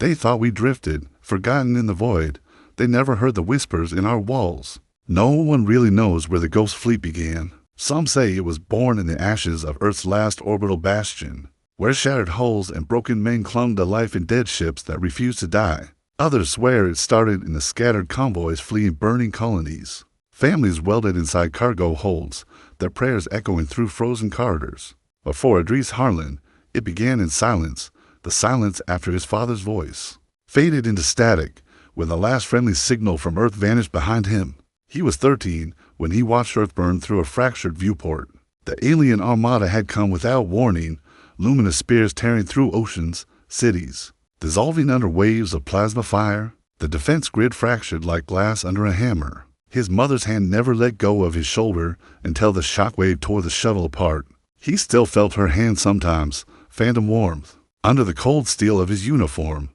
They thought we drifted, forgotten in the void. They never heard the whispers in our walls. No one really knows where the ghost fleet began. Some say it was born in the ashes of Earth's last orbital bastion, where shattered hulls and broken men clung to life in dead ships that refused to die. Others swear it started in the scattered convoys fleeing burning colonies. Families welded inside cargo holds, their prayers echoing through frozen corridors. But for Idris Harlan, it began in silence, the silence after his father's voice faded into static when the last friendly signal from Earth vanished behind him. He was 13 when he watched Earth burn through a fractured viewport. The alien armada had come without warning, luminous spears tearing through oceans, cities, dissolving under waves of plasma fire. The defense grid fractured like glass under a hammer. His mother's hand never let go of his shoulder until the shockwave tore the shuttle apart. He still felt her hand sometimes, phantom warmth, under the cold steel of his uniform.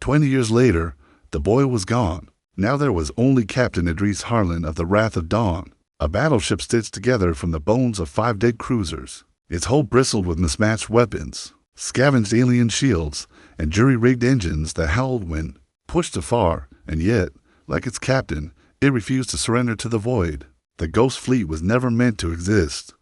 20 years later, the boy was gone. Now there was only Captain Idris Harlan of the Wrath of Dawn, a battleship stitched together from the bones of 5 dead cruisers. Its hull bristled with mismatched weapons, scavenged alien shields, and jury-rigged engines that howled when pushed afar, and yet, like its captain, it refused to surrender to the void. The Ghost Fleet was never meant to exist,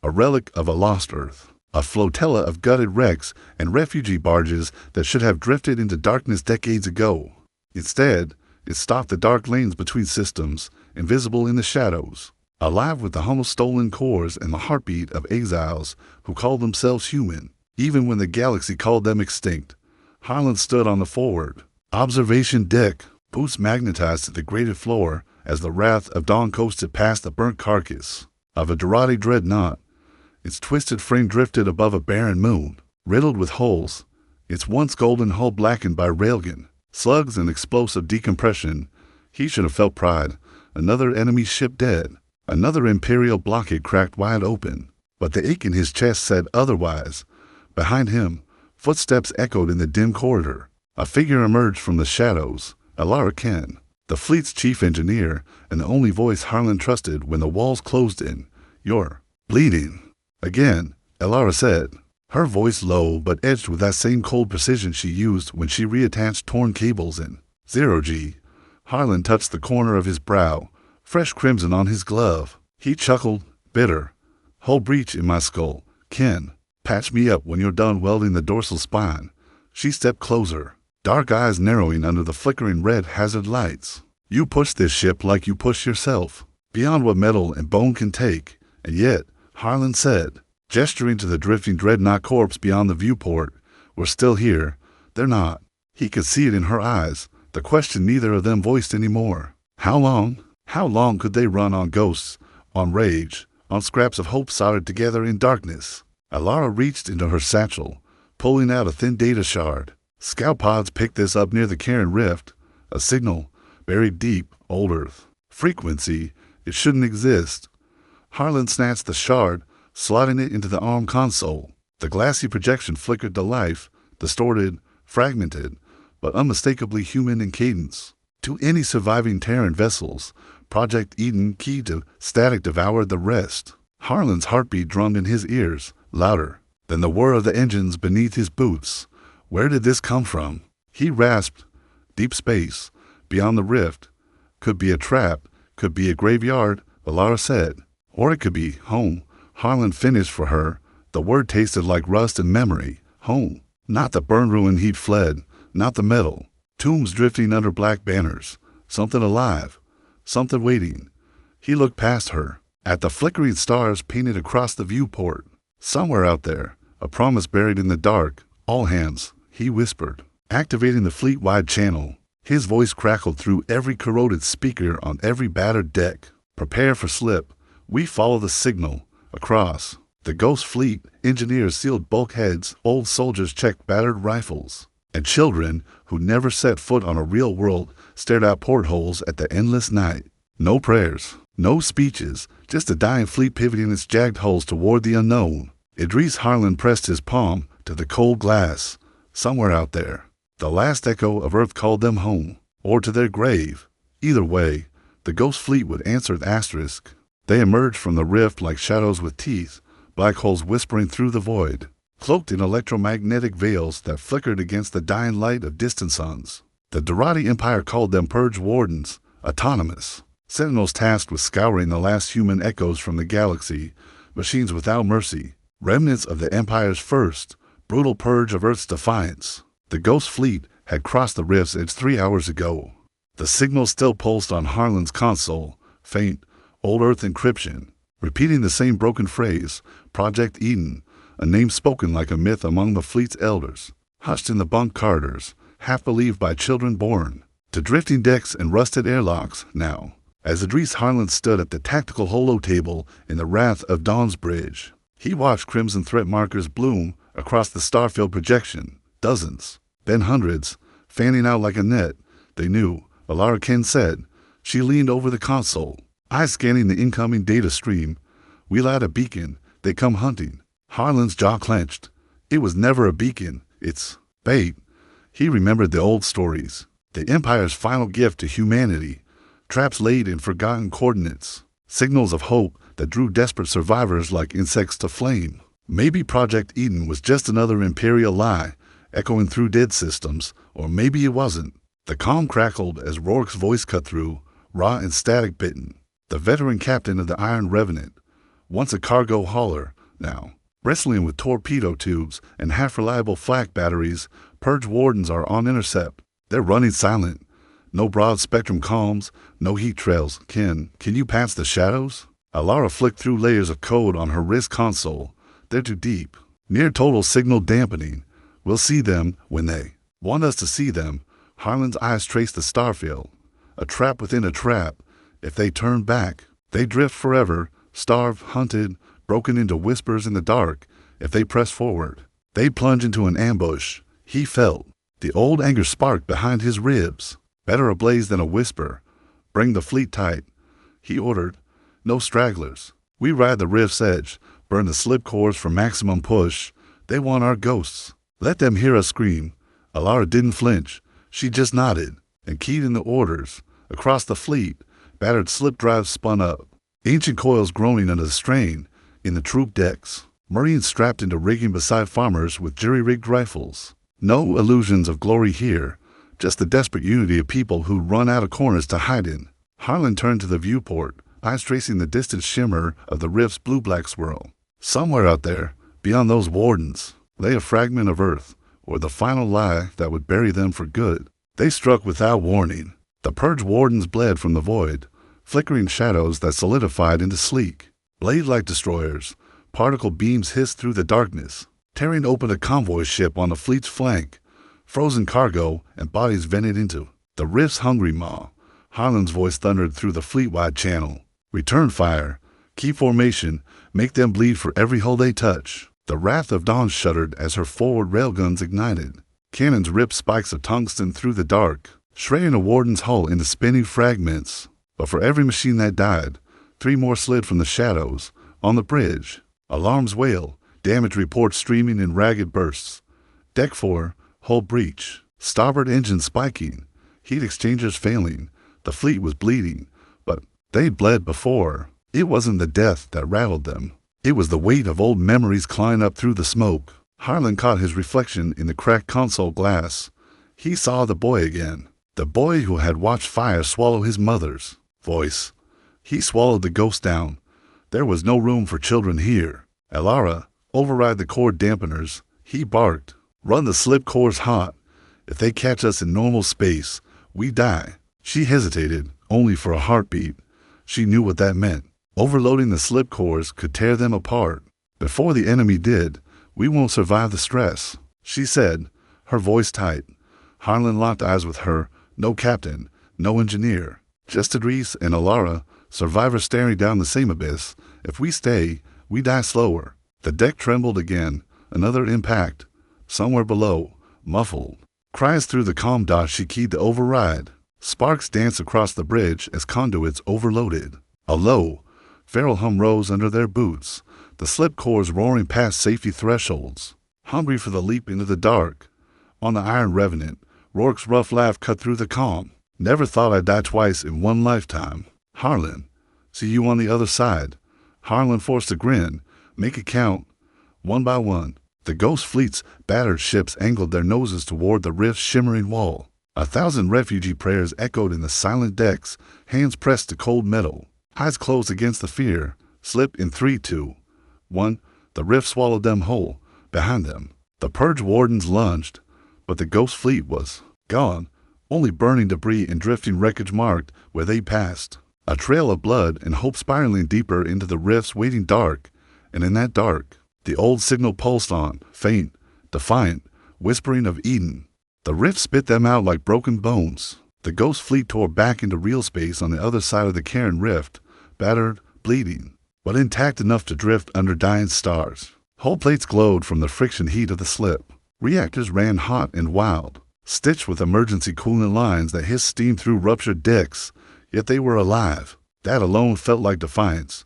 a relic of a lost Earth, a flotilla of gutted wrecks and refugee barges that should have drifted into darkness decades ago. Instead, it stalked the dark lanes between systems, invisible in the shadows, alive with the hum of stolen cores and the heartbeat of exiles who called themselves human, even when the galaxy called them extinct. Harlan stood on the forward observation deck, boots magnetized to the grated floor as the Wrath of Dawn coasted past the burnt carcass of a Dorati dreadnought. Its twisted frame drifted above a barren moon, riddled with holes, its once golden hull blackened by railgun, slugs, and explosive decompression. He should have felt pride. Another enemy ship dead, another Imperial blockade cracked wide open. But the ache in his chest said otherwise. Behind him, footsteps echoed in the dim corridor. A figure emerged from the shadows, Alara Ken, the fleet's chief engineer, and the only voice Harlan trusted when the walls closed in. "You're bleeding." Again, Alara said, her voice low but edged with that same cold precision she used when she reattached torn cables in 0G. Harlan touched the corner of his brow, fresh crimson on his glove. He chuckled, bitter. "Whole breach in my skull. Ken, patch me up when you're done welding the dorsal spine." She stepped closer, dark eyes narrowing under the flickering red hazard lights. "You push this ship like you push yourself, beyond what metal and bone can take. And yet," Harlan said, gesturing to the drifting dreadnought corpse beyond the viewport, "we're still here." "They're not." He could see it in her eyes, the question neither of them voiced anymore. How long? How long could they run on ghosts, on rage, on scraps of hope soldered together in darkness? Alara reached into her satchel, pulling out a thin data shard. Scout pods picked this up near the Karen Rift. A signal, buried deep, old Earth. Frequency, it shouldn't exist. Harlan snatched the shard, slotting it into the arm console. The glassy projection flickered to life, distorted, fragmented, but unmistakably human in cadence. To any surviving Terran vessels, Project Eden key to static devoured the rest. Harlan's heartbeat drummed in his ears, louder than the whir of the engines beneath his boots. Where did this come from? He rasped. Deep space, beyond the rift. Could be a trap, could be a graveyard, Alara said. Or it could be home. Harlan finished for her. The word tasted like rust and memory. Home. Not the burned ruin he'd fled, not the metal. Tombs drifting under black banners. Something alive. Something waiting. He looked past her, at the flickering stars painted across the viewport. Somewhere out there, a promise buried in the dark. "All hands," he whispered, activating the fleet-wide channel. His voice crackled through every corroded speaker on every battered deck. "Prepare for slip. We follow the signal. Across." The Ghost Fleet engineers sealed bulkheads, old soldiers checked battered rifles, and children who never set foot on a real world stared out portholes at the endless night. No prayers, no speeches, just a dying fleet pivoting its jagged hulls toward the unknown. Idris Harlan pressed his palm to the cold glass. Somewhere out there, the last echo of Earth called them home, or to their grave. Either way, the Ghost Fleet would answer the asterisk. They emerged from the rift like shadows with teeth, black holes whispering through the void. cloaked in electromagnetic veils that flickered against the dying light of distant suns. The Dorati Empire called them Purge Wardens, autonomous. Sentinels tasked with scouring the last human echoes from the galaxy, machines without mercy, remnants of the Empire's first, brutal purge of Earth's defiance. The Ghost Fleet had crossed the Rift's edge 3 hours ago. The signal still pulsed on Harlan's console, faint, old Earth encryption, repeating the same broken phrase, Project Eden, a name spoken like a myth among the fleet's elders, hushed in the bunk corridors, half believed by children born, to drifting decks and rusted airlocks now. As Idris Harlan stood at the tactical holo table in the Wrath of Dawn's bridge, he watched crimson threat markers bloom across the starfield projection, dozens, then hundreds, fanning out like a net. They knew, Alara Ken said. She leaned over the console, eyes scanning the incoming data stream. "We light a beacon, they come hunting." Harlan's jaw clenched. It was never a beacon, it's bait. He remembered the old stories, the Empire's final gift to humanity, traps laid in forgotten coordinates, signals of hope that drew desperate survivors like insects to flame. Maybe Project Eden was just another Imperial lie, echoing through dead systems, or maybe it wasn't. The calm crackled as Rourke's voice cut through, raw and static bitten. The veteran captain of the Iron Revenant, once a cargo hauler, now wrestling with torpedo tubes and half-reliable flak batteries. Purge Wardens are on intercept. They're running silent. No broad-spectrum comms, no heat trails. Can you pass the shadows? Alara flicked through layers of code on her wrist console. They're too deep. Near total signal dampening. We'll see them when they want us to see them. Harlan's eyes traced the starfield. A trap within a trap. If they turn back, they drift forever, starved, hunted, broken into whispers in the dark. If they press forward, they'd plunge into an ambush. He felt the old anger spark behind his ribs. Better ablaze than a whisper. "Bring the fleet tight," he ordered. "No stragglers. We ride the rift's edge, burn the slip cores for maximum push. They want our ghosts. Let them hear us scream." Alara didn't flinch. She just nodded and keyed in the orders. Across the fleet, battered slip drives spun up, ancient coils groaning under the strain. In the troop decks, Marines strapped into rigging beside farmers with jury-rigged rifles. No illusions of glory here, just the desperate unity of people who run out of corners to hide in. Harlan turned to the viewport, eyes tracing the distant shimmer of the rift's blue-black swirl. Somewhere out there, beyond those wardens, lay a fragment of Earth, or the final lie that would bury them for good. They struck without warning. The Purge Wardens bled from the void, flickering shadows that solidified into sleek, blade-like destroyers. Particle beams hissed through the darkness, tearing open a convoy ship on the fleet's flank. Frozen cargo and bodies vented into the rift's hungry maw. Harlan's voice thundered through the fleet-wide channel. "Return fire. Keep formation. Make them bleed for every hull they touch." The Wrath of Dawn shuddered as her forward railguns ignited. Cannons ripped spikes of tungsten through the dark, shredding a warden's hull into spinning fragments. But for every machine that died, 3 more slid from the shadows. On the bridge, alarms wail, damage reports streaming in ragged bursts. Deck 4, hull breach, starboard engine spiking, heat exchangers failing. The fleet was bleeding, but they'd bled before. It wasn't the death that rattled them. It was the weight of old memories clawing up through the smoke. Harlan caught his reflection in the cracked console glass. He saw the boy again, the boy who had watched fire swallow his mother's voice. He swallowed the ghost down. There was no room for children here. "Alara, override the core dampeners," he barked. "Run the slip cores hot. If they catch us in normal space, we die." She hesitated, only for a heartbeat. She knew what that meant. Overloading the slip cores could tear them apart. "Before the enemy did, we won't survive the stress," she said, her voice tight. Harlan locked eyes with her. No captain, no engineer, just Idris and Alara, survivors staring down the same abyss. "If we stay, we die slower." The deck trembled again. Another impact. Somewhere below, muffled. Cries through the comm dot she keyed to override. Sparks danced across the bridge as conduits overloaded. A low, feral hum rose under their boots, the slip cores roaring past safety thresholds, hungry for the leap into the dark. On the Iron Revenant, Rourke's rough laugh cut through the calm. "Never thought I'd die twice in one lifetime. Harlan, see you on the other side." Harlan forced a grin. "Make it count. One by one." The ghost fleet's battered ships angled their noses toward the rift's shimmering wall. 1,000 refugee prayers echoed in the silent decks, hands pressed to cold metal, eyes closed against the fear. Slip in 3, 2, 1. The rift swallowed them whole. Behind them, the purge wardens lunged, but the ghost fleet was gone. Only burning debris and drifting wreckage marked where they passed. A trail of blood and hope spiraling deeper into the rift's waiting dark, and in that dark, the old signal pulsed on, faint, defiant, whispering of Eden. The rift spit them out like broken bones. The ghost fleet tore back into real space on the other side of the Cairn rift, battered, bleeding, but intact enough to drift under dying stars. Hull plates glowed from the friction heat of the slip. Reactors ran hot and wild, stitched with emergency coolant lines that hissed steam through ruptured decks, yet they were alive. That alone felt like defiance.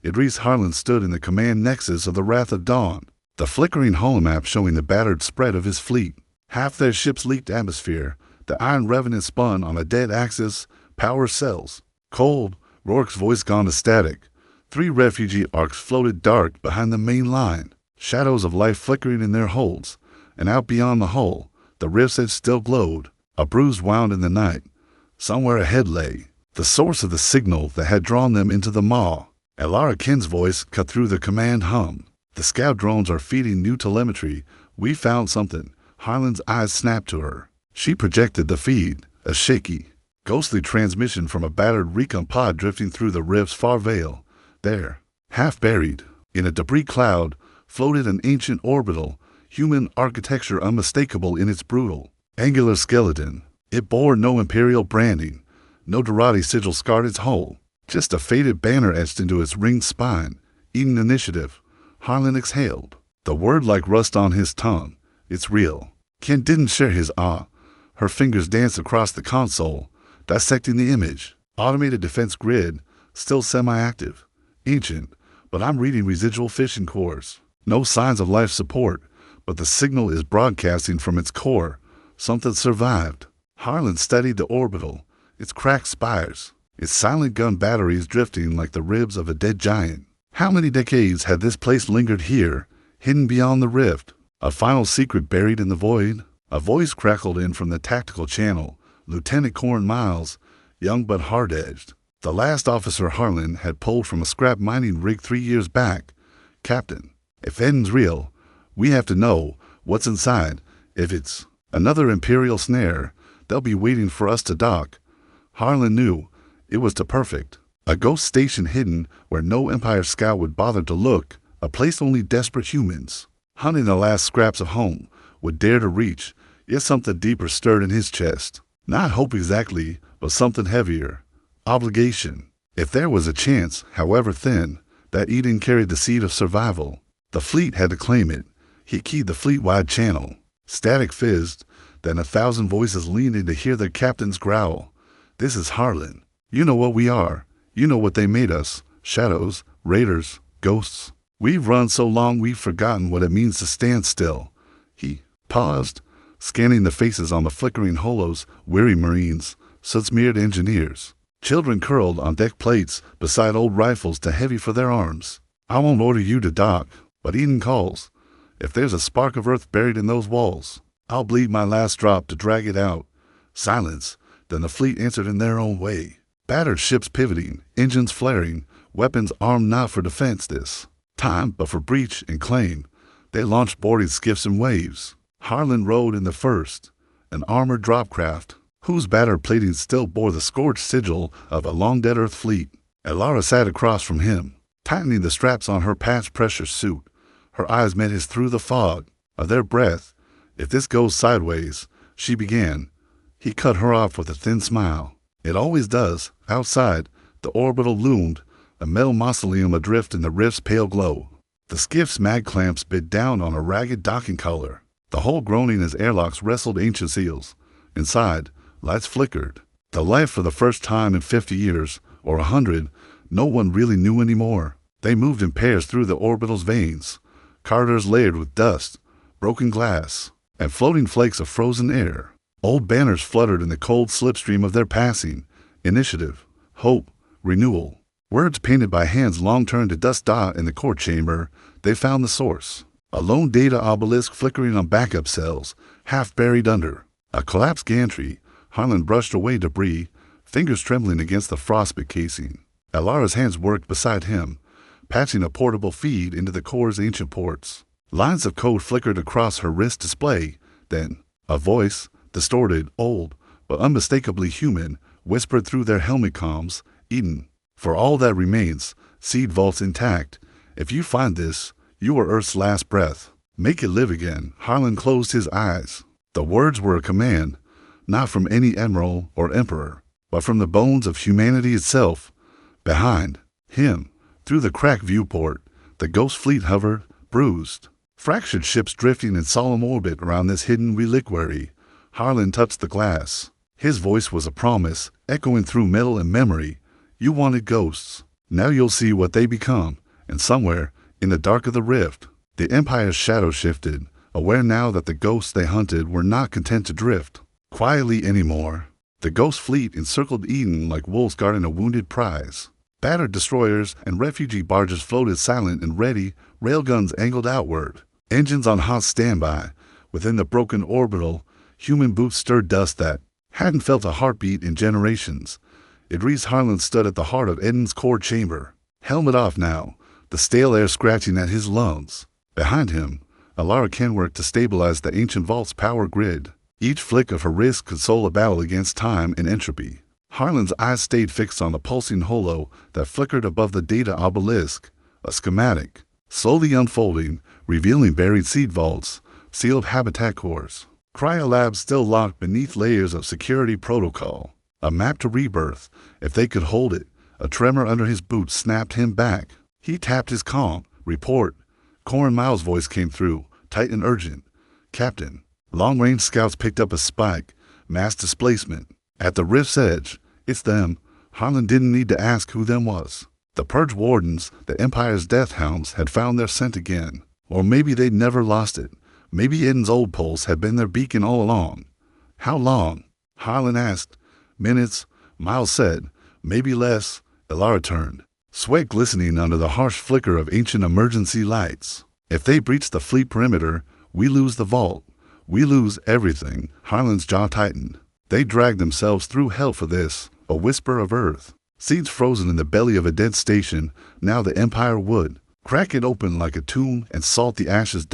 Idris Harlan stood in the command nexus of the Wrath of Dawn, the flickering holomap showing the battered spread of his fleet. Half their ships leaked atmosphere. The Iron Revenant spun on a dead axis, power cells. Cold, Rourke's voice gone to static. 3 refugee arcs floated dark behind the main line, shadows of life flickering in their holds, and out beyond the hull, the rift's edge still glowed, a bruise wound in the night. Somewhere ahead lay the source of the signal that had drawn them into the maw. Elara Kin's voice cut through the command hum. The scout drones are feeding new telemetry. We found something. Harlan's eyes snapped to her. She projected the feed, a shaky, ghostly transmission from a battered recon pod drifting through the rift's far veil. There, half buried, in a debris cloud, floated an ancient orbital, human architecture unmistakable in its brutal, angular skeleton. It bore no imperial branding, no Dorati sigil scarred its hull, just a faded banner etched into its ringed spine. Eden Initiative. Harlan exhaled, the word like rust on his tongue. It's real. Ken didn't share his awe. Her fingers danced across the console, dissecting the image. Automated defense grid, still semi-active. Ancient, but I'm reading residual fission cores. No signs of life support, but the signal is broadcasting from its core. Something survived. Harlan studied the orbital, its cracked spires, its silent gun batteries drifting like the ribs of a dead giant. How many decades had this place lingered here, hidden beyond the rift? A final secret buried in the void? A voice crackled in from the tactical channel. Lieutenant Corn Miles, young but hard-edged. The last officer Harlan had pulled from a scrap mining rig 3 years back. Captain, if Eden's real, we have to know what's inside. If it's another Imperial snare, they'll be waiting for us to dock. Harlan knew it was too perfect. A ghost station hidden where no Empire scout would bother to look. A place only desperate humans, hunting the last scraps of home, would dare to reach. Yet something deeper stirred in his chest. Not hope exactly, but something heavier. Obligation. If there was a chance, however thin, that Eden carried the seed of survival, the fleet had to claim it. He keyed the fleet-wide channel. Static fizzed, then 1,000 voices leaned in to hear their captain's growl. This is Harlan. You know what we are. You know what they made us. Shadows, raiders, ghosts. We've run so long we've forgotten what it means to stand still. He paused, scanning the faces on the flickering holos, weary Marines, soot-smeared engineers. Children curled on deck plates beside old rifles too heavy for their arms. I won't order you to dock, but Eden calls. If there's a spark of earth buried in those walls, I'll bleed my last drop to drag it out. Silence. Then the fleet answered in their own way. Battered ships pivoting, engines flaring, weapons armed not for defense this time, but for breach and claim. They launched boarding skiffs in waves. Harlan rode in the first, an armored drop craft, whose battered plating still bore the scorched sigil of a long-dead Earth fleet. Elara sat across from him, tightening the straps on her patch pressure suit. Her eyes met his through the fog of their breath. If this goes sideways, she began. He cut her off with a thin smile. It always does. Outside, the orbital loomed, a metal mausoleum adrift in the rift's pale glow. The skiff's mag clamps bit down on a ragged docking collar, the hull groaning as airlocks wrestled ancient seals. Inside, lights flickered. The life for the first time in 50 years, or 100, no one really knew anymore. They moved in pairs through the orbital's veins, corridors layered with dust, broken glass, and floating flakes of frozen air. Old banners fluttered in the cold slipstream of their passing. Initiative, hope, renewal. Words painted by hands long turned to dust. In the court chamber, they found the source. A lone data obelisk flickering on backup cells, half buried under. A collapsed gantry. Harlan brushed away debris, fingers trembling against the frostbit casing. Alara's hands worked beside him, patching a portable feed into the core's ancient ports. Lines of code flickered across her wrist display. Then, a voice, distorted, old, but unmistakably human, whispered through their helmet comms, "Eden, for all that remains, seed vaults intact. If you find this, you are Earth's last breath. Make it live again." Harlan closed his eyes. The words were a command, not from any admiral or emperor, but from the bones of humanity itself. Behind him, through the cracked viewport, the ghost fleet hovered, bruised. Fractured ships drifting in solemn orbit around this hidden reliquary. Harlan touched the glass. His voice was a promise, echoing through metal and memory. "You wanted ghosts. Now you'll see what they become." And somewhere, in the dark of the rift, the Empire's shadow shifted, aware now that the ghosts they hunted were not content to drift quietly anymore. The ghost fleet encircled Eden like wolves guarding a wounded prize. Battered destroyers and refugee barges floated silent and ready, railguns angled outward. Engines on hot standby. Within the broken orbital, human boots stirred dust that hadn't felt a heartbeat in generations. Idris Harlan stood at the heart of Eden's core chamber. Helmet off now, the stale air scratching at his lungs. Behind him, Alara Ken worked to stabilize the ancient vault's power grid. Each flick of her wrist could solve a battle against time and entropy. Harlan's eyes stayed fixed on the pulsing holo that flickered above the data obelisk, a schematic, slowly unfolding, revealing buried seed vaults, sealed habitat cores, cryolabs still locked beneath layers of security protocol. A map to rebirth, if they could hold it. A tremor under his boots snapped him back. He tapped his comm. "Report." Corin Miles' voice came through, tight and urgent. "Captain." Long-range scouts picked up a spike, mass displacement. At the rift's edge, "It's them." Harlan didn't need to ask who them was. The Purge Wardens, the Empire's death hounds, had found their scent again. Or maybe they'd never lost it. Maybe Eden's old pulse had been their beacon all along. "How long?" Harlan asked. "Minutes," Miles said. "Maybe less." Alara turned, sweat glistening under the harsh flicker of ancient emergency lights. "If they breach the fleet perimeter, we lose the vault. We lose everything." Harlan's jaw tightened. They dragged themselves through hell for this, a whisper of Earth. Seeds frozen in the belly of a dead station, now the Empire would crack it open like a tomb and salt the ashes.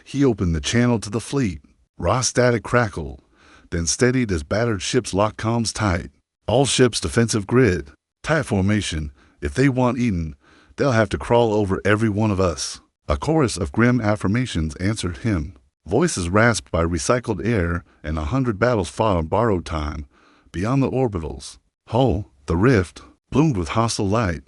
He opened the channel to the fleet. Raw static crackled, then steadied as battered ships locked comms tight. All ships defensive grid. Tight formation. If they want Eden, they'll have to crawl over every one of us. A chorus of grim affirmations answered him. Voices rasped by recycled air and 100 battles fought on borrowed time. Beyond the orbitals, Hull, the rift, bloomed with hostile light.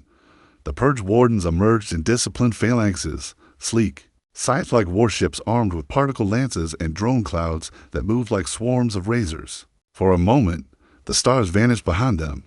The Purge Wardens emerged in disciplined phalanxes, sleek, scythe-like warships armed with particle lances and drone clouds that moved like swarms of razors. For a moment, the stars vanished behind them.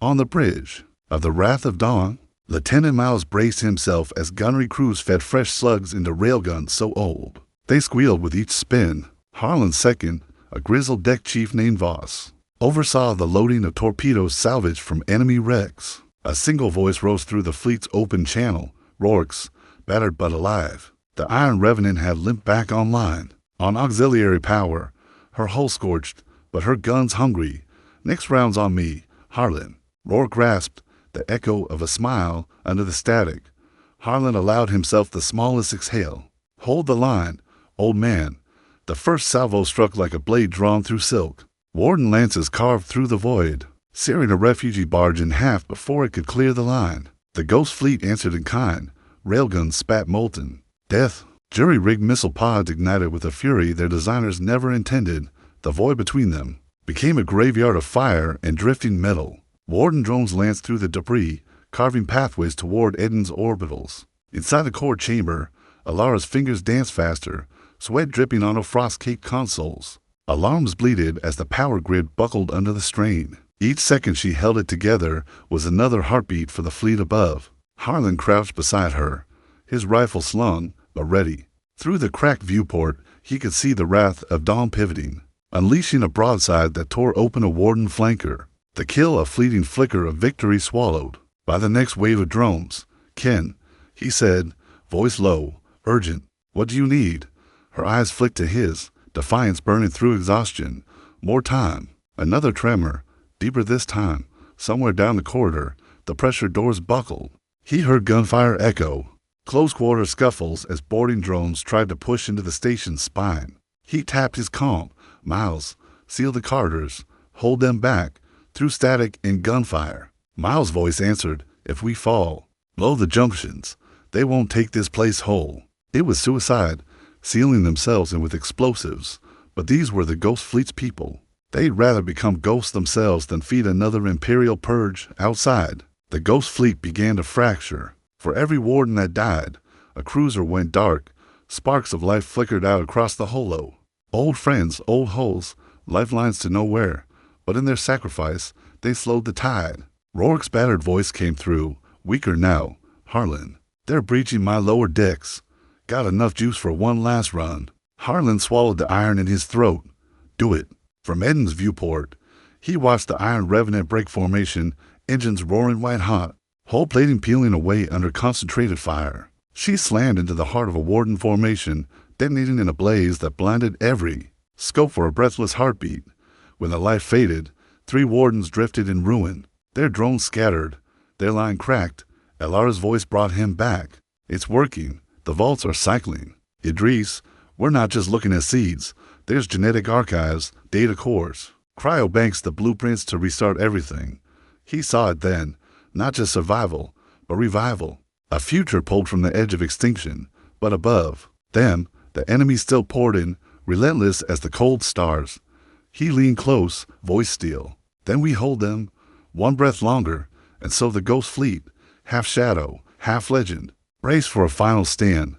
On the bridge of the Wrath of Dawn, Lieutenant Miles braced himself as gunnery crews fed fresh slugs into railguns so old they squealed with each spin. Harlan's second, a grizzled deck chief named Voss, oversaw the loading of torpedoes salvaged from enemy wrecks. A single voice rose through the fleet's open channel. "Rorks, battered but alive." The Iron Revenant had limped back online, on auxiliary power, her hull scorched, but her guns hungry. "Next round's on me, Harlan." Rourke grasped, the echo of a smile under the static. Harlan allowed himself the smallest exhale. "Hold the line, old man." The first salvo struck like a blade drawn through silk. Warden lances carved through the void, searing a refugee barge in half before it could clear the line. The ghost fleet answered in kind. Railguns spat molten death. Jury-rigged missile pods ignited with a fury their designers never intended. The void between them became a graveyard of fire and drifting metal. Warden drones lanced through the debris, carving pathways toward Eden's orbitals. Inside the core chamber, Alara's fingers danced faster, sweat dripping on her frost-caked consoles. Alarms bleated as the power grid buckled under the strain. Each second she held it together was another heartbeat for the fleet above. Harlan crouched beside her, his rifle slung, but ready. Through the cracked viewport, he could see the Wrath of Dawn pivoting, unleashing a broadside that tore open a Warden flanker. The kill a fleeting flicker of victory swallowed by the next wave of drones. "Ken," he said, voice low, urgent. What do you need? Her eyes flicked to his, defiance burning through exhaustion. More time. Another tremor. Deeper this time. Somewhere down the corridor, the pressure doors buckled. He heard gunfire echo. Close-quarter scuffles as boarding drones tried to push into the station's spine. He tapped his comm. Miles, seal the corridors. Hold them back. Through static and gunfire. Miles' voice answered, if we fall, blow the junctions. They won't take this place whole. It was suicide, sealing themselves in with explosives. But these were the Ghost Fleet's people. They'd rather become ghosts themselves than feed another Imperial purge outside. The Ghost Fleet began to fracture. For every warden that died, a cruiser went dark. Sparks of life flickered out across the holo. Old friends, old holes, lifelines to nowhere. But in their sacrifice, they slowed the tide. Rourke's battered voice came through, weaker now. Harlan, they're breaching my lower decks. Got enough juice for one last run. Harlan swallowed the iron in his throat. Do it. From Eden's viewport, he watched the Iron Revenant break formation, engines roaring white hot, hull plating peeling away under concentrated fire. She slammed into the heart of a warden formation, detonating in a blaze that blinded every scope for a breathless heartbeat. When the light faded, 3 wardens drifted in ruin. Their drones scattered, their line cracked. Elara's voice brought him back. It's working. The vaults are cycling. Idris, we're not just looking at seeds. There's genetic archives, data cores, cryobanks, the blueprints to restart everything. He saw it then, not just survival, but revival. A future pulled from the edge of extinction, but above them, the enemy still poured in, relentless as the cold stars. He leaned close, voice steel. Then we hold them, one breath longer, and so the Ghost Fleet, half shadow, half legend, brace for a final stand,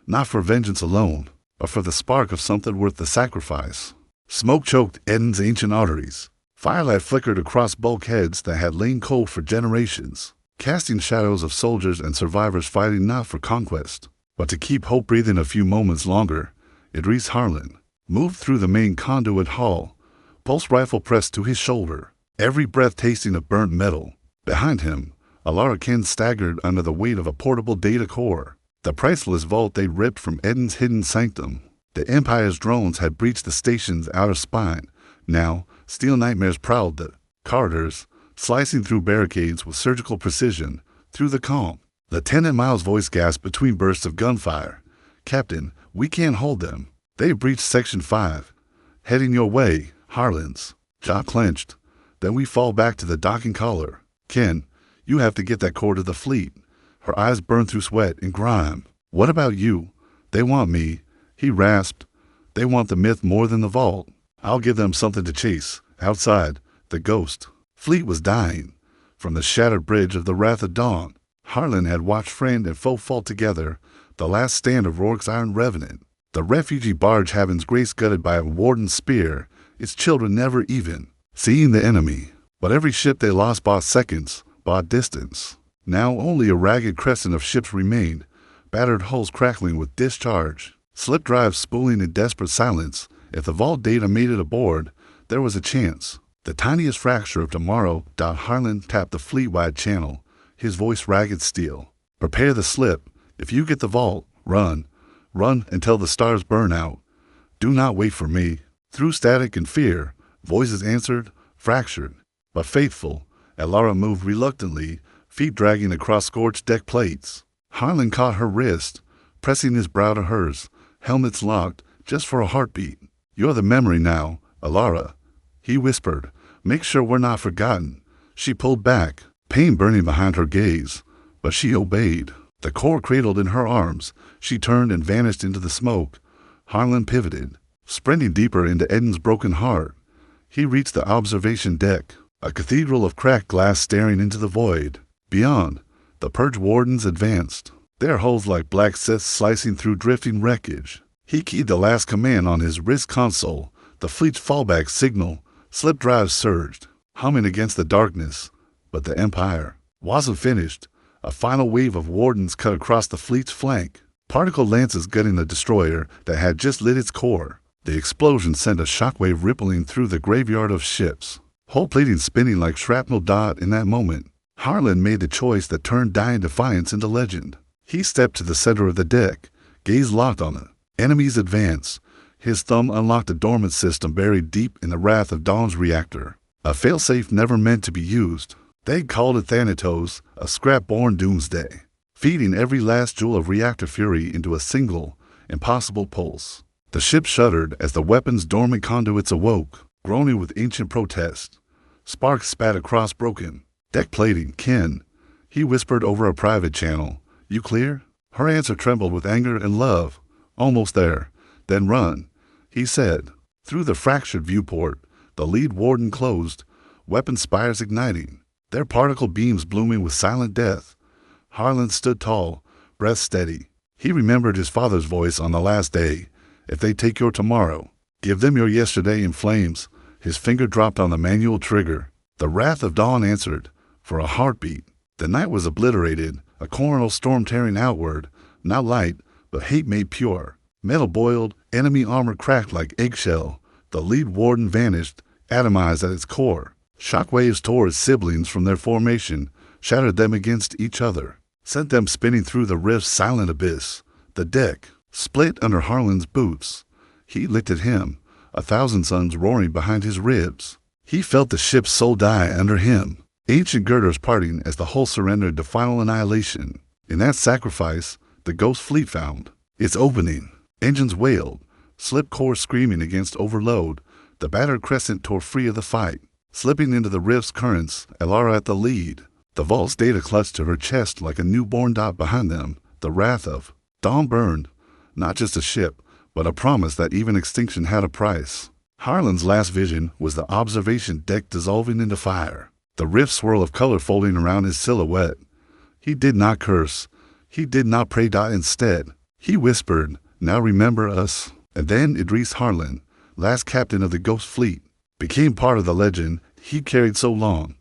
not for vengeance alone, but for the spark of something worth the sacrifice. Smoke choked Eden's ancient arteries. Firelight flickered across bulkheads that had lain cold for generations, casting shadows of soldiers and survivors fighting not for conquest, but to keep hope breathing a few moments longer. Idris Harlan moved through the main conduit hall, pulse rifle pressed to his shoulder, every breath tasting of burnt metal. Behind him, Alara Ken staggered under the weight of a portable data core, the priceless vault they'd ripped from Eden's hidden sanctum. The Empire's drones had breached the station's outer spine. Now, steel nightmares prowled the corridors, slicing through barricades with surgical precision. Through the calm, Lieutenant Miles' voice gasped between bursts of gunfire. Captain, we can't hold them. They've breached Section 5. Heading your way, Harlan's jaw clenched. Then we fall back to the docking collar. Ken, you have to get that core to the fleet. Her eyes burned through sweat and grime. What about you? They want me, he rasped. They want the myth more than the vault. I'll give them something to chase. Outside, the Ghost Fleet was dying. From the shattered bridge of the Wrath of Dawn, Harlan had watched friend and foe fall together, the last stand of Rourke's Iron Revenant. The refugee barge Haven's grace gutted by a warden's spear, its children never even seeing the enemy. But every ship they lost bought seconds, bought distance. Now only a ragged crescent of ships remained, battered hulls crackling with discharge, slip drives spooling in desperate silence. If the vault data made it aboard, there was a chance. The tiniest fracture of tomorrow. Harlan tapped the fleet-wide channel, his voice ragged steel. Prepare the slip. If you get the vault, run. Run until the stars burn out. Do not wait for me. Through static and fear, voices answered, fractured, but faithful. Elara moved reluctantly, feet dragging across scorched deck plates. Harlan caught her wrist, pressing his brow to hers, helmets locked, just for a heartbeat. You're the memory now, Elara, he whispered. Make sure we're not forgotten. She pulled back, pain burning behind her gaze, but she obeyed. The core cradled in her arms, she turned and vanished into the smoke. Harlan pivoted, sprinting deeper into Eden's broken heart. He reached the observation deck, a cathedral of cracked glass staring into the void. Beyond, the purge wardens advanced, their hulls like black scythes slicing through drifting wreckage. He keyed the last command on his wrist console, the fleet's fallback signal. Slip drives surged, humming against the darkness. But the Empire wasn't finished. A final wave of wardens cut across the fleet's flank, particle lances gutting the destroyer that had just lit its core. The explosion sent a shockwave rippling through the graveyard of ships, hull plating spinning like shrapnel. In that moment, Harlan made the choice that turned dying defiance into legend. He stepped to the center of the deck, gaze locked on it. Enemies advance. His thumb unlocked a dormant system buried deep in the wrath of Dawn's reactor. A failsafe never meant to be used. They called it Thanatos, a scrap-born doomsday, feeding every last joule of reactor fury into a single, impossible pulse. The ship shuddered as the weapon's dormant conduits awoke, groaning with ancient protest. Sparks spat across broken deck plating. Ken, he whispered over a private channel. You clear? Her answer trembled with anger and love. Almost there. Then run, he said. Through the fractured viewport, the lead warden closed, weapon spires igniting, their particle beams blooming with silent death. Harlan stood tall, breath steady. He remembered his father's voice on the last day. If they take your tomorrow, give them your yesterday in flames. His finger dropped on the manual trigger. The wrath of dawn answered, for a heartbeat. The night was obliterated, a coronal storm tearing outward, not light, but hate made pure. Metal boiled, enemy armor cracked like eggshell. The lead warden vanished, atomized at its core. Shockwaves tore its siblings from their formation, shattered them against each other, sent them spinning through the rift's silent abyss. The deck split under Harlan's boots. He looked at him, 1,000 suns roaring behind his ribs. He felt the ship's soul die under him, ancient girders parting as the hull surrendered to final annihilation. In that sacrifice, the ghost fleet found its opening. Engines wailed, slip core screaming against overload. The battered crescent tore free of the fight, slipping into the rift's currents, Elara at the lead. The vault's data clutched to her chest like a newborn dot behind them. The wrath of dawn burned, not just a ship, but a promise that even extinction had a price. Harlan's last vision was the observation deck dissolving into fire, the rift's swirl of color folding around his silhouette. He did not curse. He did not pray. Instead, he whispered, now remember us. And then Idris Harlan, last captain of the Ghost Fleet, became part of the legend he carried so long,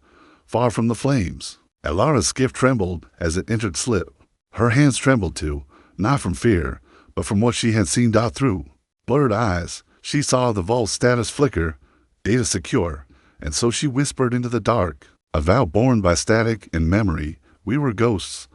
far from the flames. Elara's skiff trembled as it entered slip. Her hands trembled too, not from fear, but from what she had seen through blurred eyes. She saw the vault's status flicker, data secure, and so she whispered into the dark, a vow born by static and memory. We were ghosts,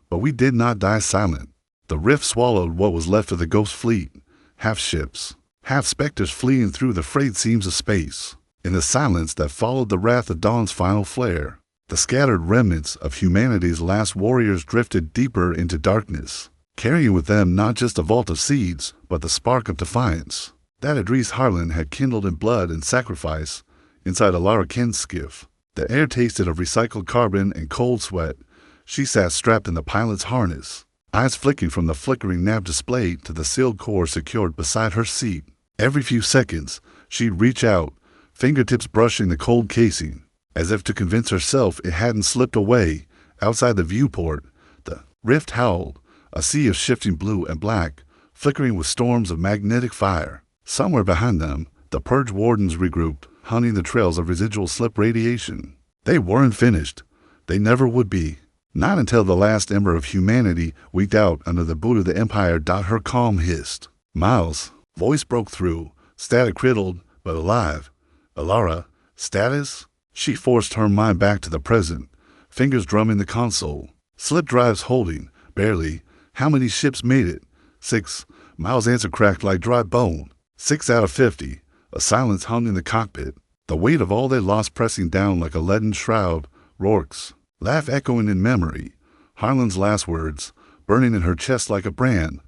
but we did not die silent. The rift swallowed what was left of the Ghost Fleet, half ships, half specters fleeing through the frayed seams of space. In the silence that followed the wrath of dawn's final flare, the scattered remnants of humanity's last warriors drifted deeper into darkness, carrying with them not just a vault of seeds, but the spark of defiance that Idris Harlan had kindled in blood and sacrifice inside Elara Ken's skiff. The air tasted of recycled carbon and cold sweat. She sat strapped in the pilot's harness, eyes flicking from the flickering nav display to the sealed core secured beside her seat. Every few seconds, she'd reach out, fingertips brushing the cold casing, as if to convince herself it hadn't slipped away. Outside the viewport, the rift howled, a sea of shifting blue and black, flickering with storms of magnetic fire. Somewhere behind them, the purge wardens regrouped, hunting the trails of residual slip radiation. They weren't finished. They never would be. Not until the last ember of humanity leaked out under the boot of the Empire. Her calm hissed. Miles' voice broke through, static riddled, but alive. Elara, status? She forced her mind back to the present, fingers drumming the console. Slip drives holding, barely. How many ships made it? 6. Miles' answer cracked like dry bone. 6 out of 50. A silence hung in the cockpit, the weight of all they lost pressing down like a leaden shroud. Rourke's laugh echoing in memory. Harlan's last words, burning in her chest like a brand.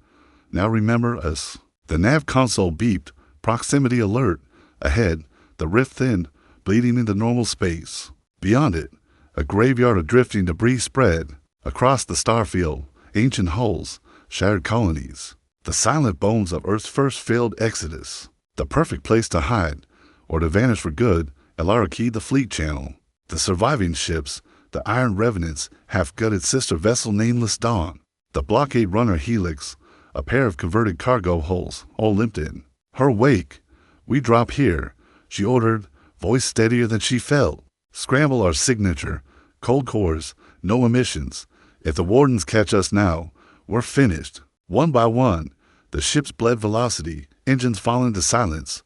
Now remember us. The nav console beeped, proximity alert. Ahead, the rift thinned, bleeding into normal space. Beyond it, a graveyard of drifting debris spread. Across the starfield, ancient hulls, shattered colonies, the silent bones of Earth's first failed exodus. The perfect place to hide, or to vanish for good. Elara keyed the fleet channel. The surviving ships, the iron revenants, half-gutted sister vessel Nameless Dawn, the blockade runner Helix, a pair of converted cargo hulls, all limped in her wake. We drop here, she ordered, voice steadier than she felt. Scramble our signature, cold cores, no emissions. If the wardens catch us now, we're finished. One by one, the ships bled velocity, engines falling to silence.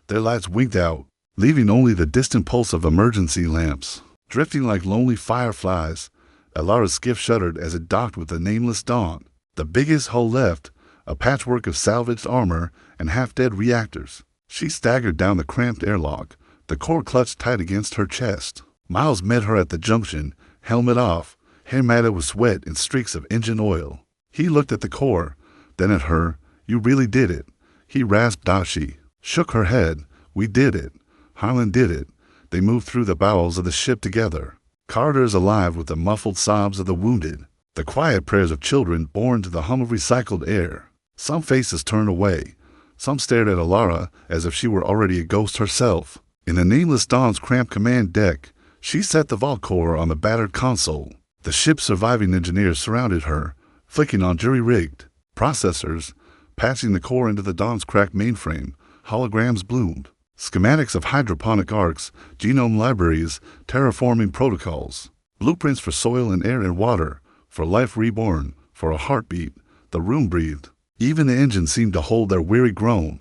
Their lights winked out, leaving only the distant pulse of emergency lamps. Drifting like lonely fireflies, Elara's skiff shuddered as it docked with the Nameless Dawn. The biggest hull left, a patchwork of salvaged armor and half-dead reactors. She staggered down the cramped airlock, the core clutched tight against her chest. Miles met her at the junction, helmet off, hair matted with sweat and streaks of engine oil. He looked at the core, then at her. "You really did it," he rasped. She shook her head. "We did it. Harlan did it." They moved through the bowels of the ship together. Corridors alive with the muffled sobs of the wounded, the quiet prayers of children born to the hum of recycled air. Some faces turned away. Some stared at Alara as if she were already a ghost herself. In the Nameless Dawn's cramped command deck, she set the vault core on the battered console. The ship's surviving engineers surrounded her, flicking on jury-rigged processors, patching the core into the Dawn's cracked mainframe. Holograms bloomed. Schematics of hydroponic arcs, genome libraries, terraforming protocols. Blueprints for soil and air and water, for life reborn, for a heartbeat. The room breathed. Even the engines seemed to hold their weary groan.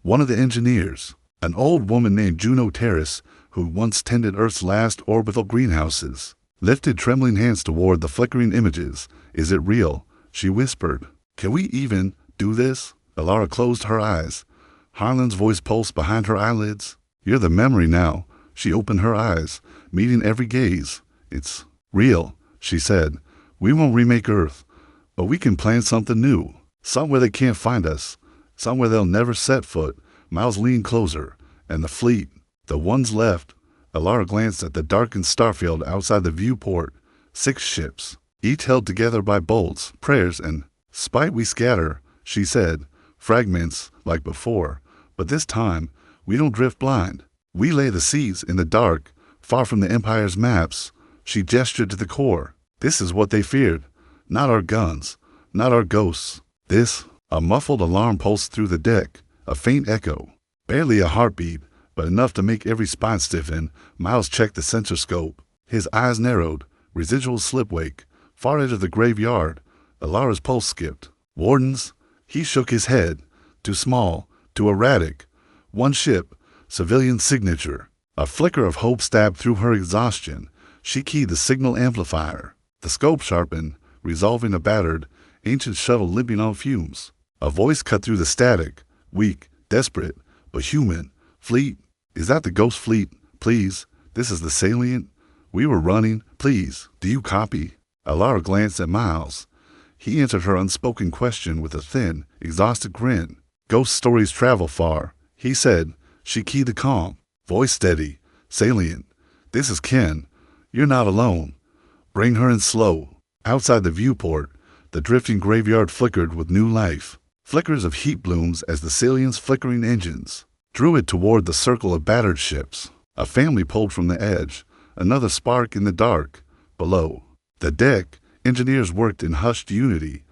One of the engineers, an old woman named Juno Terrace, who once tended Earth's last orbital greenhouses, lifted trembling hands toward the flickering images. "Is it real?" she whispered. "Can we even do this?" Alara closed her eyes. Harlan's voice pulsed behind her eyelids. "You're the memory now." She opened her eyes, meeting every gaze. "It's real," she said. "We won't remake Earth, but we can plan something new. Somewhere they can't find us. Somewhere they'll never set foot." Miles leaned closer. "And the fleet, the ones left." Alara glanced at the darkened starfield outside the viewport. 6 ships, each held together by bolts, prayers, and "Spite we scatter," she said. "Fragments, like before. But this time, we don't drift blind. We lay the seeds in the dark, far from the Empire's maps." She gestured to the core. "This is what they feared. Not our guns, not our ghosts. This." A muffled alarm pulsed through the deck, a faint echo. Barely a heartbeat, but enough to make every spine stiffen. Miles checked the sensor scope. His eyes narrowed. Residual slipwake. Far edge of the graveyard. Alara's pulse skipped. "Wardens?" He shook his head. "Too small. Too erratic. One ship. Civilian signature." A flicker of hope stabbed through her exhaustion. She keyed the signal amplifier. The scope sharpened, resolving a battered, ancient shuttle limping on fumes. A voice cut through the static. Weak, desperate, but human. "Fleet? Is that the ghost fleet? Please, this is the salient. We were running. Please, do you copy?" Alara glanced at Miles. He answered her unspoken question with a thin, exhausted grin. "Ghost stories travel far," he said. She keyed the comm. Voice steady. "Salient. This is Ken. You're not alone. Bring her in slow." Outside the viewport, the drifting graveyard flickered with new life. Flickers of heat blooms as the Salient's flickering engines drew it toward the circle of battered ships. A family pulled from the edge, another spark in the dark. Below the deck, engineers worked in hushed unity,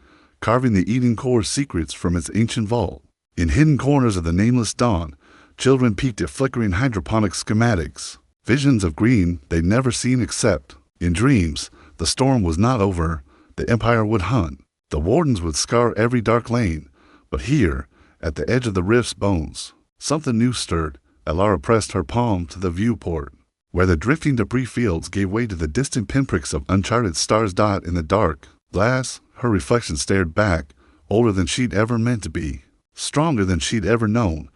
carving the Eden Core's secrets from its ancient vault. In hidden corners of the Nameless Dawn, children peeked at flickering hydroponic schematics, visions of green they'd never seen except in dreams. The storm was not over. The Empire would hunt. The Wardens would scour every dark lane. But here, at the edge of the rift's bones, something new stirred. Alara pressed her palm to the viewport, where the drifting debris fields gave way to the distant pinpricks of uncharted stars dot in the dark glass. Her reflection stared back, older than she'd ever meant to be, stronger than she'd ever known.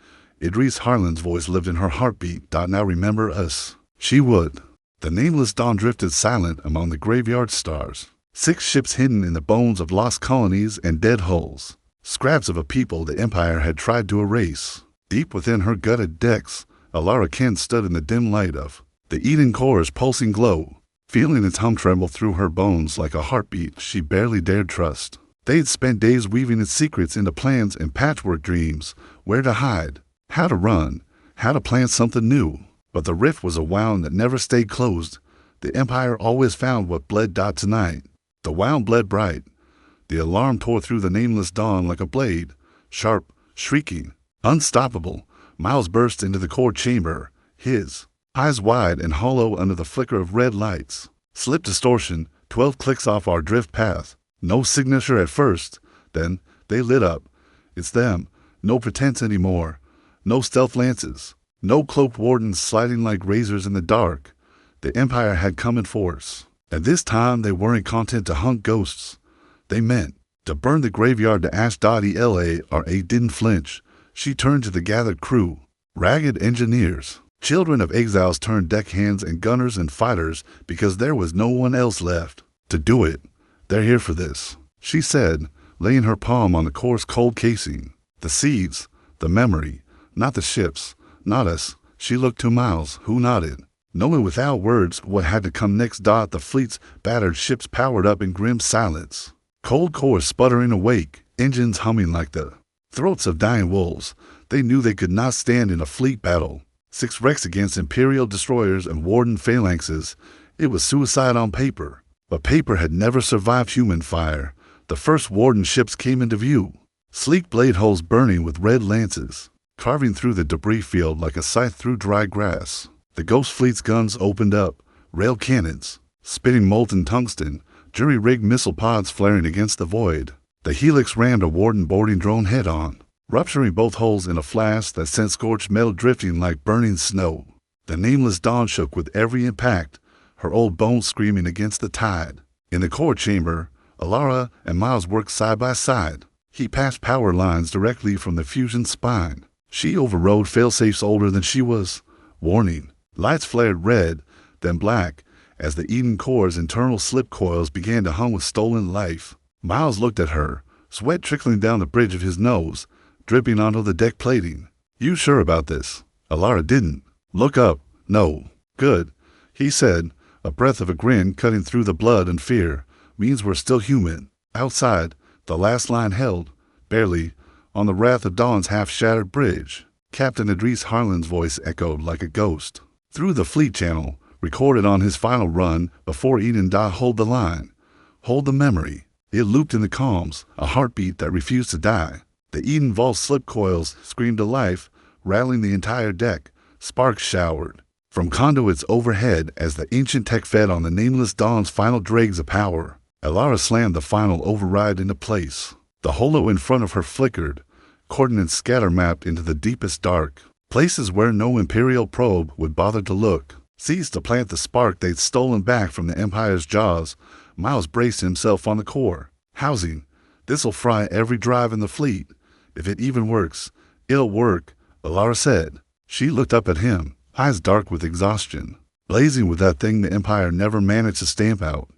Idris Harlan's voice lived in her heartbeat. "Now remember us." She would. The Nameless Dawn drifted silent among the graveyard stars. 6 ships hidden in the bones of lost colonies and dead hulls. Scraps of a people the Empire had tried to erase. Deep within her gutted decks, Alara Kent stood in the dim light of the Eden Core's pulsing glow, feeling its hum tremble through her bones like a heartbeat she barely dared trust. They'd spent days weaving its secrets into plans and patchwork dreams, where to hide, how to run, how to plant something new. But the rift was a wound that never stayed closed. The Empire always found what bled. Tonight, the wound bled bright. The alarm tore through the Nameless Dawn like a blade, sharp, shrieking, unstoppable. Miles burst into the core chamber, his eyes wide and hollow under the flicker of red lights. "Slip distortion, 12 clicks off our drift path." No signature at first, then they lit up. It's them. No pretense anymore. No stealth lances. No cloaked wardens sliding like razors in the dark. The Empire had come in force. And this time they weren't content to hunt ghosts. They meant To burn the graveyard to ash. Elara didn't flinch. She turned to the gathered crew. Ragged engineers, children of exiles turned deckhands and gunners and fighters because there was no one else left to do it. They're here for this, she said, laying her palm on the coarse cold casing. The seeds, the memory, not the ships, not us. She looked to Miles, who nodded, knowing without words what had to come next. The fleet's battered ships powered up in grim silence. Cold cores sputtering awake, engines humming like the throats of dying wolves. They knew they could not stand in a fleet battle. 6 wrecks against Imperial destroyers and Warden phalanxes. It was suicide on paper. But paper had never survived human fire. The first Warden ships came into view. Sleek blade holes burning with red lances, carving through the debris field like a scythe through dry grass. The Ghost Fleet's guns opened up, rail cannons, spitting molten tungsten, jury-rigged missile pods flaring against the void. The Helix rammed a Warden boarding drone head-on, rupturing both hulls in a flash that sent scorched metal drifting like burning snow. The nameless Dawn shook with every impact, her old bones screaming against the tide. In the core chamber, Elara and Miles worked side by side. He passed power lines directly from the fusion spine. She overrode failsafes older than she was. Warning. Lights flared red, then black, as the Eden core's internal slip coils began to hum with stolen life. Miles looked at her, sweat trickling down the bridge of his nose, dripping onto the deck plating. You sure about this? Elara didn't look up. No. Good, he said, a breath of a grin cutting through the blood and fear. Means we're still human. Outside, the last line held, barely, on the Wrath of Dawn's half-shattered bridge. Captain Idris Harlan's voice echoed like a ghost. Through the fleet channel, recorded on his final run before Eden. Hold the line. Hold the memory. It looped in the comms, a heartbeat that refused to die. The Eden Vault slip coils screamed to life, rattling the entire deck. Sparks showered from conduits overhead as the ancient tech fed on the nameless Dawn's final dregs of power. Elara slammed the final override into place. The holo in front of her flickered, coordinates scatter-mapped into the deepest dark, places where no Imperial probe would bother to look. Seized to plant the spark they'd stolen back from the Empire's jaws, Miles braced himself on the core. Housing. This'll fry every drive in the fleet. If it even works, it'll work, Elara said. She looked up at him, eyes dark with exhaustion, blazing with that thing the Empire never managed to stamp out.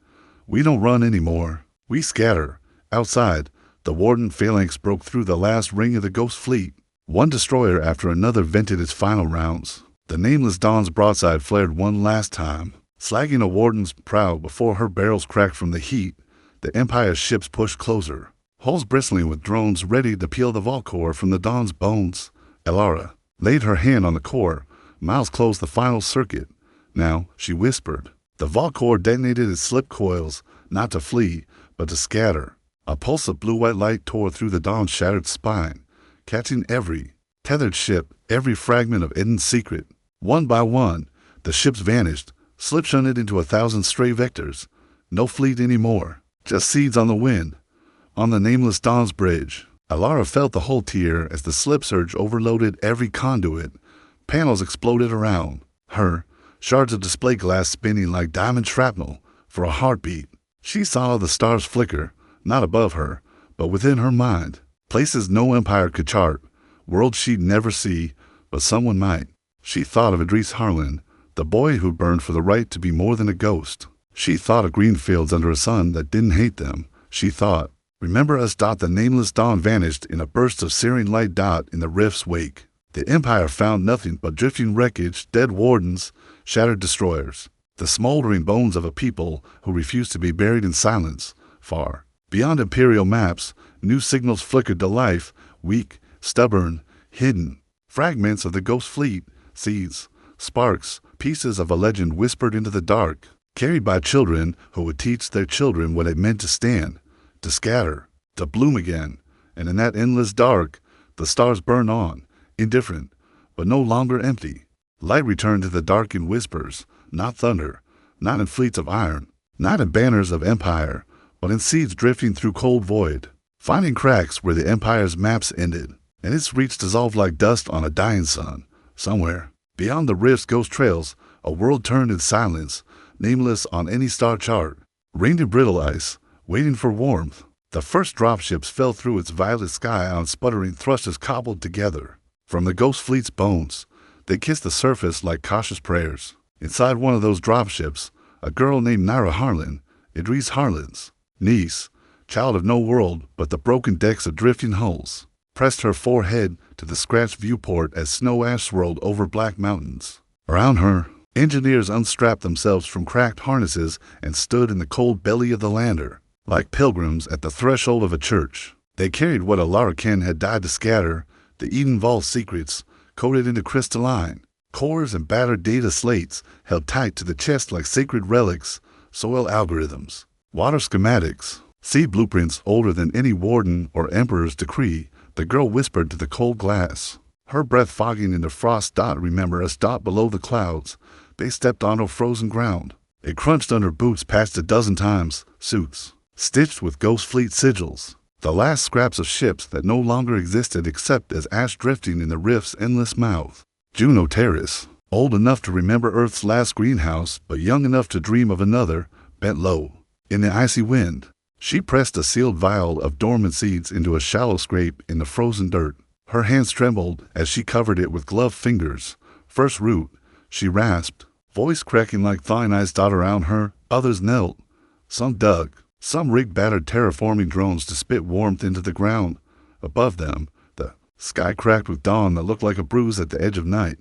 We don't run anymore. We scatter. Outside, the Warden phalanx broke through the last ring of the Ghost Fleet. One destroyer after another vented its final rounds. The nameless Dawn's broadside flared one last time, slagging a Warden's prow before her barrels cracked from the heat. The Empire's ships pushed closer, hulls bristling with drones ready to peel the vault core from the Dawn's bones. Elara laid her hand on the core. Miles closed the final circuit. Now, she whispered. The vault core detonated its slip coils, not to flee, but to scatter. A pulse of blue-white light tore through the Dawn's shattered spine, catching every tethered ship, every fragment of Eden's secret. One by one, the ships vanished, slipshunted into 1,000 stray vectors. No fleet anymore, just seeds on the wind. On the nameless Dawn's bridge, Elara felt the whole tier as the slip surge overloaded every conduit. Panels exploded around her, shards of display glass spinning like diamond shrapnel. For a heartbeat, she saw the stars flicker, not above her, but within her mind. Places no Empire could chart, worlds she'd never see, but someone might. She thought of Idris Harlan, the boy who burned for the right to be more than a ghost. She thought of green fields under a sun that didn't hate them. She thought, remember us. The nameless Dawn vanished in a burst of searing light. In the rift's wake, the Empire found nothing but drifting wreckage, dead Wardens, shattered destroyers, the smoldering bones of a people who refused to be buried in silence. Far beyond Imperial maps, new signals flickered to life, weak, stubborn, hidden. Fragments of the Ghost Fleet, seeds, sparks, pieces of a legend whispered into the dark, carried by children who would teach their children what it meant to stand, to scatter, to bloom again. And in that endless dark, the stars burned on, indifferent, but no longer empty. Light returned to the dark in whispers, not thunder, not in fleets of iron, not in banners of empire, but in seeds drifting through cold void, finding cracks where the Empire's maps ended, and its reach dissolved like dust on a dying sun. Somewhere, beyond the rift's ghost trails, a world turned in silence, nameless on any star chart, rained in brittle ice, waiting for warmth. The first dropships fell through its violet sky on sputtering thrusters cobbled together. From the ghost fleet's bones, they kissed the surface like cautious prayers. Inside one of those dropships, a girl named Naira Harlan, Idris Harlan's niece, child of no world but the broken decks of drifting hulls, pressed her forehead to the scratched viewport as snow ash swirled over black mountains. Around her, engineers unstrapped themselves from cracked harnesses and stood in the cold belly of the lander, like pilgrims at the threshold of a church. They carried what Alara Ken had died to scatter, the Eden Vault secrets, coated into crystalline. Cores and battered data slates held tight to the chest like sacred relics, soil algorithms, water schematics, sea blueprints older than any warden or emperor's decree, the girl whispered to the cold glass. Her breath fogging in the frost. Remember us below the clouds. They stepped onto frozen ground. It crunched under boots past a dozen times, suits, stitched with Ghost Fleet sigils. The last scraps of ships that no longer existed except as ash drifting in the rift's endless mouth. Juno Terrace, old enough to remember Earth's last greenhouse, but young enough to dream of another, bent low. In the icy wind, she pressed a sealed vial of dormant seeds into a shallow scrape in the frozen dirt. Her hands trembled as she covered it with gloved fingers. First root, she rasped, voice cracking like thawing ice dot around her. Others knelt. Some dug. Some rigged battered terraforming drones to spit warmth into the ground. Above them, the sky cracked with dawn that looked like a bruise at the edge of night.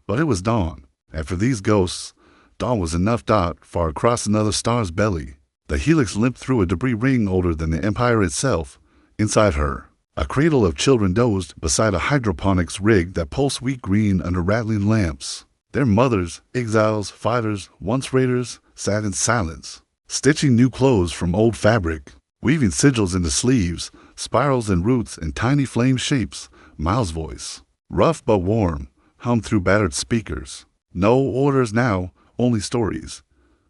But it was dawn. And for these ghosts, dawn was enough. Far across another star's belly, the helix limped through a debris ring older than the Empire itself. Inside her, a cradle of children dozed beside a hydroponics rig that pulsed wheat green under rattling lamps. Their mothers, exiles, fighters, once raiders, sat in silence, stitching new clothes from old fabric, weaving sigils into sleeves, spirals and roots and tiny flame shapes. Miles' voice, rough but warm, hummed through battered speakers. No orders now, only stories.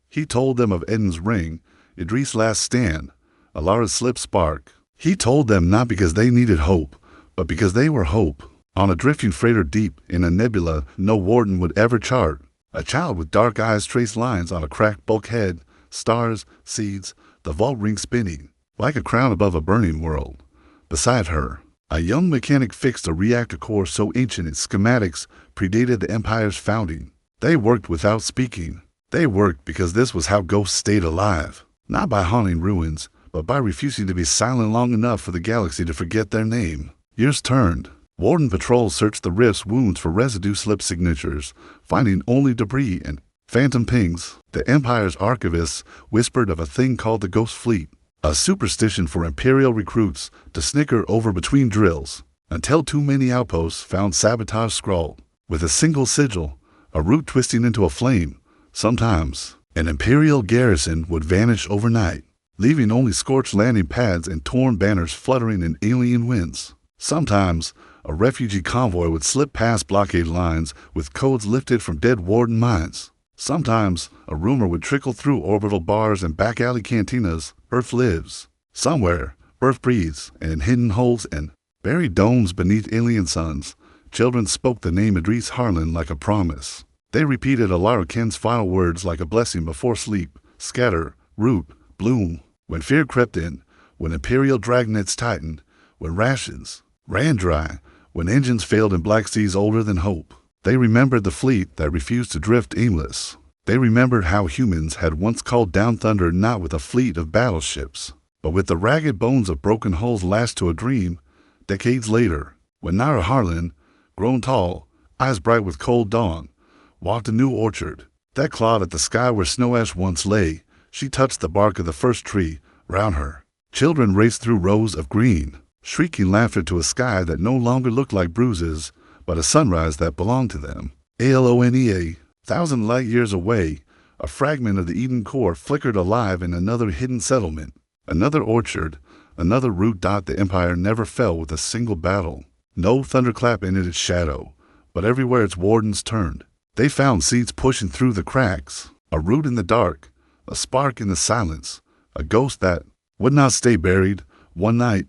He told them of Eden's ring, Idris' last stand, Alara's slip spark. He told them not because they needed hope, but because they were hope. On a drifting freighter deep in a nebula no warden would ever chart, a child with dark eyes traced lines on a cracked bulkhead, stars, seeds, the vault ring spinning, like a crown above a burning world. Beside her, a young mechanic fixed a reactor core so ancient its schematics predated the Empire's founding. They worked without speaking. They worked because this was how ghosts stayed alive, not by haunting ruins, but by refusing to be silent long enough for the galaxy to forget their name. Years turned. Warden patrols searched the rift's wounds for residue slip signatures, finding only debris and phantom pings. The Empire's archivists whispered of a thing called the Ghost Fleet, a superstition for Imperial recruits to snicker over between drills, until too many outposts found sabotage scrawled, with a single sigil, a root twisting into a flame. Sometimes, an Imperial garrison would vanish overnight, leaving only scorched landing pads and torn banners fluttering in alien winds. Sometimes, a refugee convoy would slip past blockade lines with codes lifted from dead warden minds. Sometimes, a rumor would trickle through orbital bars and back alley cantinas. Earth lives. Somewhere, Earth breathes, and in hidden holes and buried domes beneath alien suns, children spoke the name Idris Harlan like a promise. They repeated Alara Ken's final words like a blessing before sleep. Scatter, root, bloom. When fear crept in, when Imperial dragnets tightened, when rations ran dry, when engines failed in black seas older than hope. They remembered the fleet that refused to drift aimless. They remembered how humans had once called down thunder not with a fleet of battleships, but with the ragged bones of broken hulls lashed to a dream. Decades later, when Naira Harlan, grown tall, eyes bright with cold dawn, walked a new orchard, that clawed at the sky where snow ash once lay, she touched the bark of the first tree. Round her, children raced through rows of green, shrieking laughter to a sky that no longer looked like bruises, but a sunrise that belonged to them. Alonea, 1,000 light years away, a fragment of the Eden core flickered alive in another hidden settlement, another orchard, another root. The Empire never fell with a single battle. No thunderclap ended its shadow, but everywhere its wardens turned, they found seeds pushing through the cracks, a root in the dark, a spark in the silence, a ghost that would not stay buried. One night,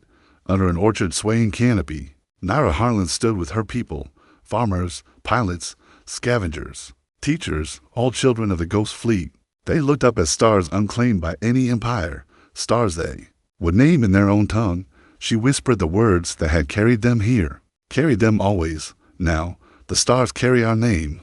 under an orchard swaying canopy, Naira Harlan stood with her people, farmers, pilots, scavengers, teachers, all children of the Ghost Fleet. They looked up at stars unclaimed by any empire, stars they With name in their own tongue, she whispered the words that had carried them here, carried them always. Now, the stars carry our name.